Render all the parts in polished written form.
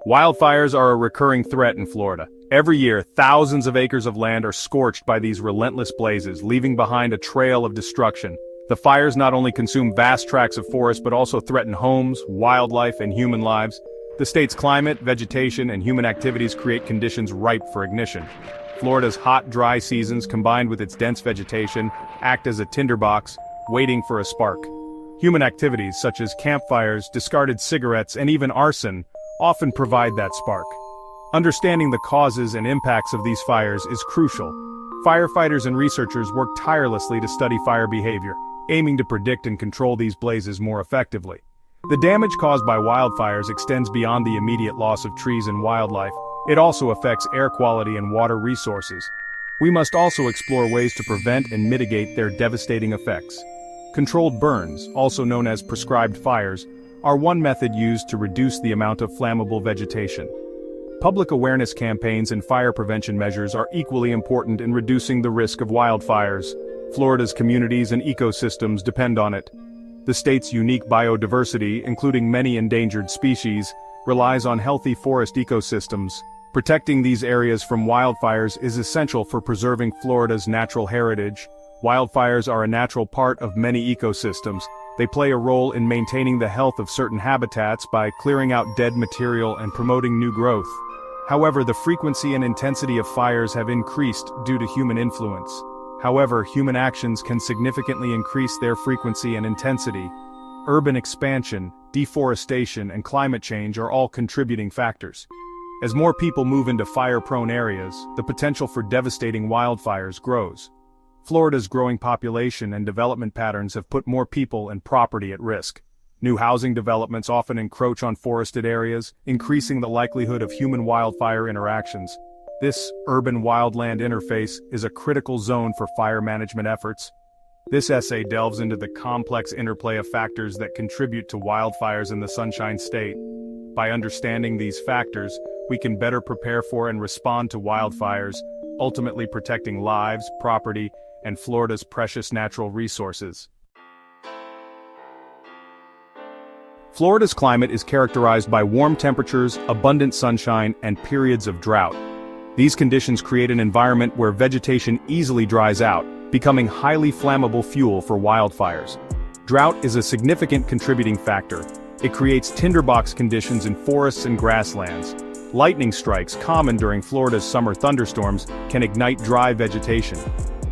Wildfires are a recurring threat in Florida. Every year, thousands of acres of land are scorched by these relentless blazes, leaving behind a trail of destruction. The fires not only consume vast tracts of forest but also threaten homes, wildlife, and human lives. The state's climate, vegetation, and human activities create conditions ripe for ignition. Florida's hot, dry seasons, combined with its dense vegetation, act as a tinderbox, waiting for a spark. Human activities such as campfires, discarded cigarettes, and even arson often provide that spark. Understanding the causes and impacts of these fires is crucial. Firefighters and researchers work tirelessly to study fire behavior, aiming to predict and control these blazes more effectively. The damage caused by wildfires extends beyond the immediate loss of trees and wildlife. It also affects air quality and water resources. We must also explore ways to prevent and mitigate their devastating effects. Controlled burns, also known as prescribed fires, are one method used to reduce the amount of flammable vegetation. Public awareness campaigns and fire prevention measures are equally important in reducing the risk of wildfires. Florida's communities and ecosystems depend on it. The state's unique biodiversity, including many endangered species, relies on healthy forest ecosystems. Protecting these areas from wildfires is essential for preserving Florida's natural heritage. Wildfires are a natural part of many ecosystems. They play a role in maintaining the health of certain habitats by clearing out dead material and promoting new growth. However, the frequency and intensity of fires have increased due to human influence. However, human actions can significantly increase their frequency and intensity. Urban expansion, deforestation, and climate change are all contributing factors. As more people move into fire-prone areas, the potential for devastating wildfires grows. Florida's growing population and development patterns have put more people and property at risk. New housing developments often encroach on forested areas, increasing the likelihood of human-wildfire interactions. This urban-wildland interface is a critical zone for fire management efforts. This essay delves into the complex interplay of factors that contribute to wildfires in the Sunshine State. By understanding these factors, we can better prepare for and respond to wildfires, ultimately protecting lives, property, and Florida's precious natural resources. Florida's climate is characterized by warm temperatures, abundant sunshine, and periods of drought. These conditions create an environment where vegetation easily dries out, becoming highly flammable fuel for wildfires. Drought is a significant contributing factor. It creates tinderbox conditions in forests and grasslands. Lightning strikes, common during Florida's summer thunderstorms, can ignite dry vegetation.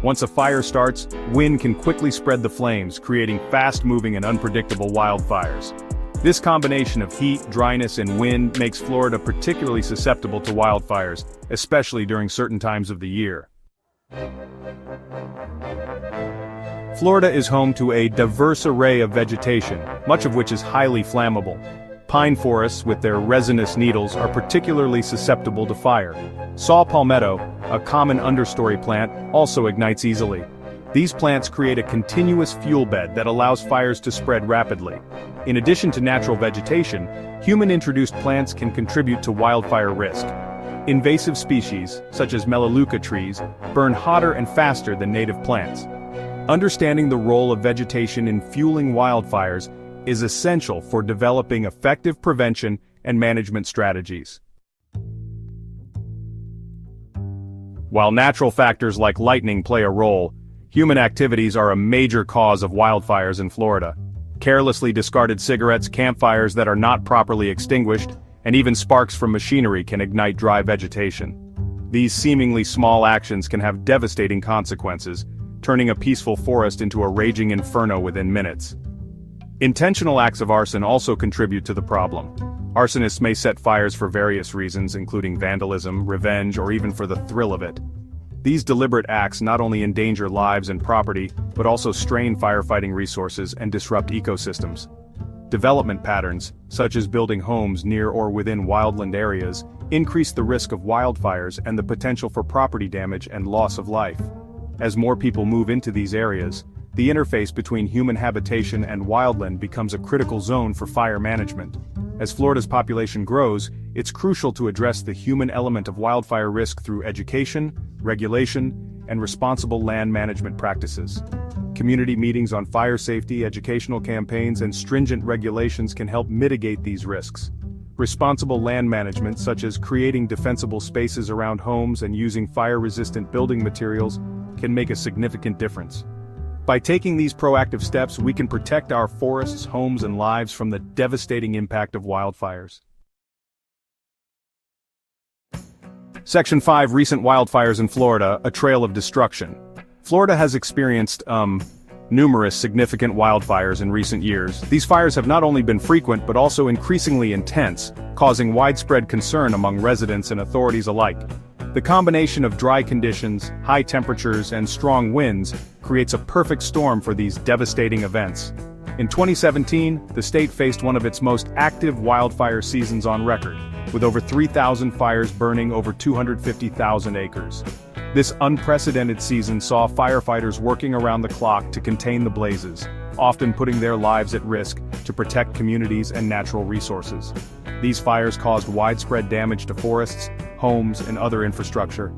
Once a fire starts, wind can quickly spread the flames, creating fast-moving and unpredictable wildfires. This combination of heat, dryness, and wind makes Florida particularly susceptible to wildfires, especially during certain times of the year. Florida is home to a diverse array of vegetation, much of which is highly flammable. Pine forests, with their resinous needles, are particularly susceptible to fire. Saw palmetto, a common understory plant, also ignites easily. These plants create a continuous fuel bed that allows fires to spread rapidly. In addition to natural vegetation, human-introduced plants can contribute to wildfire risk. Invasive species, such as melaleuca trees, burn hotter and faster than native plants. Understanding the role of vegetation in fueling wildfires is essential for developing effective prevention and management strategies. While natural factors like lightning play a role, human activities are a major cause of wildfires in Florida. Carelessly discarded cigarettes, campfires that are not properly extinguished, and even sparks from machinery can ignite dry vegetation. These seemingly small actions can have devastating consequences, turning a peaceful forest into a raging inferno within minutes. Intentional acts of arson also contribute to the problem. Arsonists may set fires for various reasons, including vandalism, revenge, or even for the thrill of it. These deliberate acts not only endanger lives and property, but also strain firefighting resources and disrupt ecosystems. Development patterns, such as building homes near or within wildland areas, increase the risk of wildfires and the potential for property damage and loss of life. As more people move into these areas, the interface between human habitation and wildland becomes a critical zone for fire management. As Florida's population grows, it's crucial to address the human element of wildfire risk through education, regulation, and responsible land management practices. Community meetings on fire safety, educational campaigns, and stringent regulations can help mitigate these risks. Responsible land management, such as creating defensible spaces around homes and using fire-resistant building materials, can make a significant difference. By taking these proactive steps, we can protect our forests, homes, and lives from the devastating impact of wildfires. Section 5. Recent wildfires in Florida, a trail of destruction. Florida has experienced, numerous significant wildfires in recent years. These fires have not only been frequent but also increasingly intense, causing widespread concern among residents and authorities alike. The combination of dry conditions, high temperatures, and strong winds creates a perfect storm for these devastating events. In 2017, the state faced one of its most active wildfire seasons on record, with over 3,000 fires burning over 250,000 acres. This unprecedented season saw firefighters working around the clock to contain the blazes, often putting their lives at risk to protect communities and natural resources. These fires caused widespread damage to forests, homes, and other infrastructure.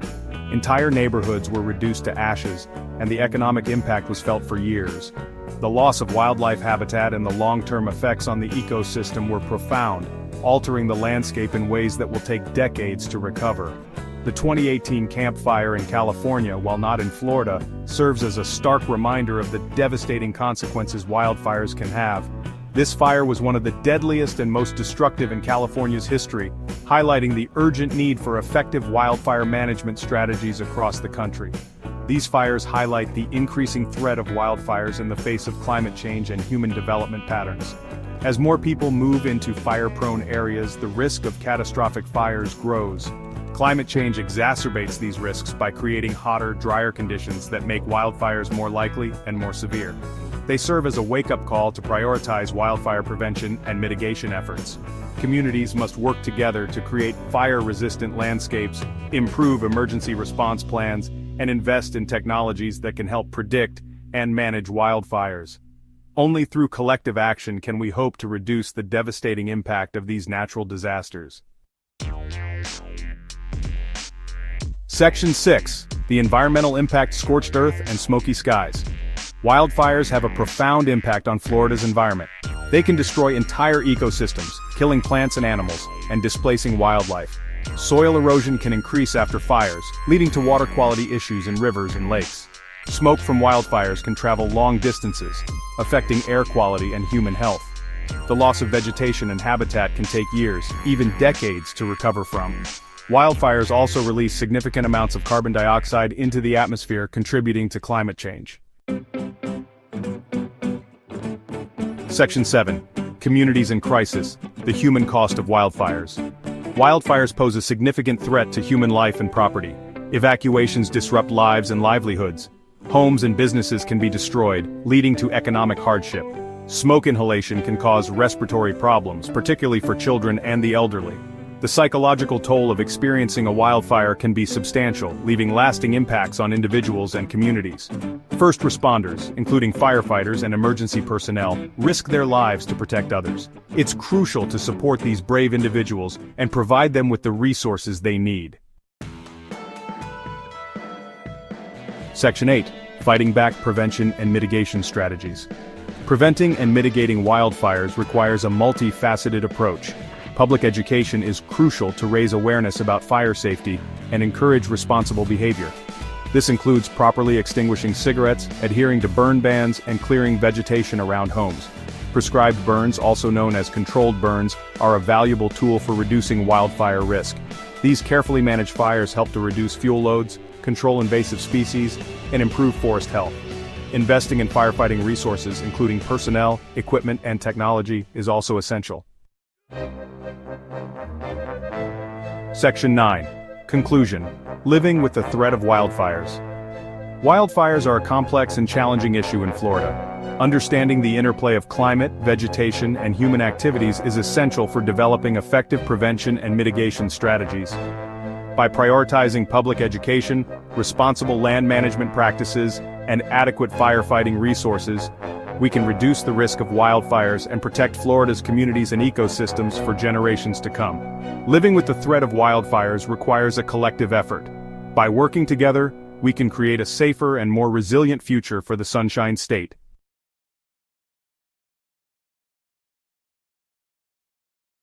Entire neighborhoods were reduced to ashes, and the economic impact was felt for years. The loss of wildlife habitat and the long-term effects on the ecosystem were profound, altering the landscape in ways that will take decades to recover. The 2018 Camp Fire in California, while not in Florida, serves as a stark reminder of the devastating consequences wildfires can have. This fire was one of the deadliest and most destructive in California's history, highlighting the urgent need for effective wildfire management strategies across the country. These fires highlight the increasing threat of wildfires in the face of climate change and human development patterns. As more people move into fire-prone areas, the risk of catastrophic fires grows. Climate change exacerbates these risks by creating hotter, drier conditions that make wildfires more likely and more severe. They serve as a wake-up call to prioritize wildfire prevention and mitigation efforts. Communities must work together to create fire-resistant landscapes, improve emergency response plans, and invest in technologies that can help predict and manage wildfires. Only through collective action can we hope to reduce the devastating impact of these natural disasters. Section 6. The environmental impact: scorched earth and smoky skies. Wildfires have a profound impact on Florida's environment. They can destroy entire ecosystems, killing plants and animals, and displacing wildlife. Soil erosion can increase after fires, leading to water quality issues in rivers and lakes. Smoke from wildfires can travel long distances, affecting air quality and human health. The loss of vegetation and habitat can take years, even decades, to recover from. Wildfires also release significant amounts of carbon dioxide into the atmosphere, contributing to climate change. Section 7. Communities in crisis: the human cost of wildfires. Wildfires pose a significant threat to human life and property. Evacuations disrupt lives and livelihoods. Homes and businesses can be destroyed, leading to economic hardship. Smoke inhalation can cause respiratory problems, particularly for children and the elderly. The psychological toll of experiencing a wildfire can be substantial, leaving lasting impacts on individuals and communities. First responders, including firefighters and emergency personnel, risk their lives to protect others. It's crucial to support these brave individuals and provide them with the resources they need. Section 8. Fighting back: prevention and mitigation strategies. Preventing and mitigating wildfires requires a multifaceted approach. Public education is crucial to raise awareness about fire safety and encourage responsible behavior. This includes properly extinguishing cigarettes, adhering to burn bans, and clearing vegetation around homes. Prescribed burns, also known as controlled burns, are a valuable tool for reducing wildfire risk. These carefully managed fires help to reduce fuel loads, control invasive species, and improve forest health. Investing in firefighting resources, including personnel, equipment, and technology, is also essential. Section 9. Conclusion: living with the threat of wildfires. Wildfires are a complex and challenging issue in Florida. Understanding the interplay of climate, vegetation, and human activities is essential for developing effective prevention and mitigation strategies. By prioritizing public education, responsible land management practices, and adequate firefighting resources, we can reduce the risk of wildfires and protect Florida's communities and ecosystems for generations to come. Living with the threat of wildfires requires a collective effort. By working together, we can create a safer and more resilient future for the Sunshine State.